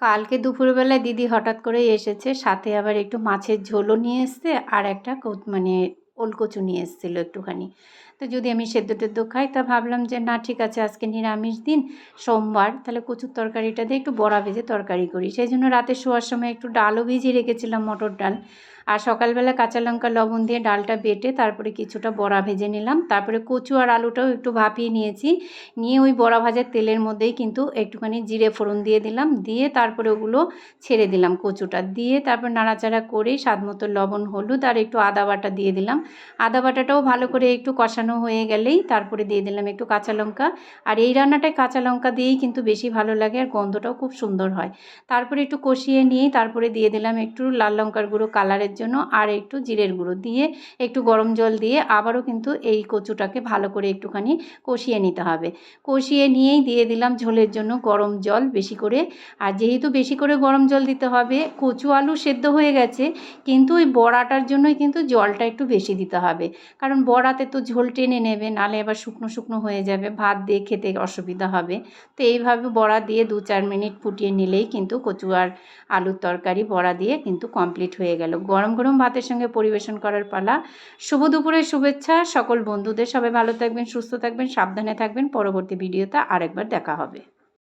কালকে দুপুরবেলায় দিদি হঠাৎ করেই এসেছে, সাথে আবার একটু মাছের ঝোলও নিয়ে এসছে আর একটা মানে ওলকচু নিয়ে এসেছিলো একটুখানি। তো যদি আমি সেদ্ধ টেদ্ধ খাই, তা ভাবলাম যে না ঠিক আছে, আজকে নিরামিষ দিন, সোমবার, তাহলে কচুর তরকারিটা দিয়ে একটু বড়া ভেজে তরকারি করি। সেই জন্য রাতে শোয়ার সময় একটু ডালও ভিজিয়ে রেখেছিলাম, মটর ডাল। আর সকালবেলা কাঁচা লঙ্কা লবণ দিয়ে ডালটা বেটে তারপরে কিছুটা বড়া ভেজে নিলাম। তারপরে কচু আর আলুটাও একটু ভাপিয়ে নিয়েছি, নিয়ে ওই বড়া ভাজার তেলের মধ্যেই কিন্তু একটুখানি জিরে ফোড়ন দিয়ে দিলাম, দিয়ে তারপরে ওগুলো ছেড়ে দিলাম, কচুটা দিয়ে তারপর নাড়াচাড়া করে স্বাদ মতো লবণ হলুদ আর একটু আদা বাটা দিয়ে দিলাম। আদা বাটাটাও ভালো করে একটু কষানো হয়ে গেলেই তারপরে দিয়ে দিলাম একটু কাঁচা লঙ্কা। আর এই রান্নাটায় কাঁচা লঙ্কা দিয়েই কিন্তু বেশি ভালো লাগে, আর গন্ধটাও খুব সুন্দর হয়। তারপরে একটু কষিয়ে নিয়ে তারপরে দিয়ে দিলাম একটু লাল লঙ্কার গুঁড়ো কালারের জন্য, আর একটু জিরের গুঁড়ো দিয়ে একটু গরম জল দিয়ে আবারও কিন্তু এই কচুটাকে ভালো করে একটুখানি কষিয়ে নিতে হবে। কষিয়ে নিয়েই দিয়ে দিলাম ঝোলের জন্য গরম জল বেশি করে। আর যেহেতু বেশি করে গরম জল দিতে হবে, কচু আলু সেদ্ধ হয়ে গেছে, কিন্তু ওই বড়াটার জন্যই কিন্তু জলটা একটু বেশি দিতে হবে, কারণ বড়াতে তো ঝোল টেনে নেবে, নালে এবার শুকনো শুকনো হয়ে যাবে, ভাত দিয়ে খেতে অসুবিধা হবে। তো এইভাবে বড়া দিয়ে 2-4 মিনিট ফুটিয়ে নিলেই কিন্তু কচু আর আলুর তরকারি বড়া দিয়ে কিন্তু কমপ্লিট হয়ে গেল। গরম গরম ভাতের সঙ্গে পরিবেশন করার পালা। শুভ দুপুরের শুভেচ্ছা সকল বন্ধুদের। সবাই ভালো থাকবেন, সুস্থ থাকবেন, সাবধানে থাকবেন। পরবর্তী ভিডিওতে আরেকবার দেখা হবে।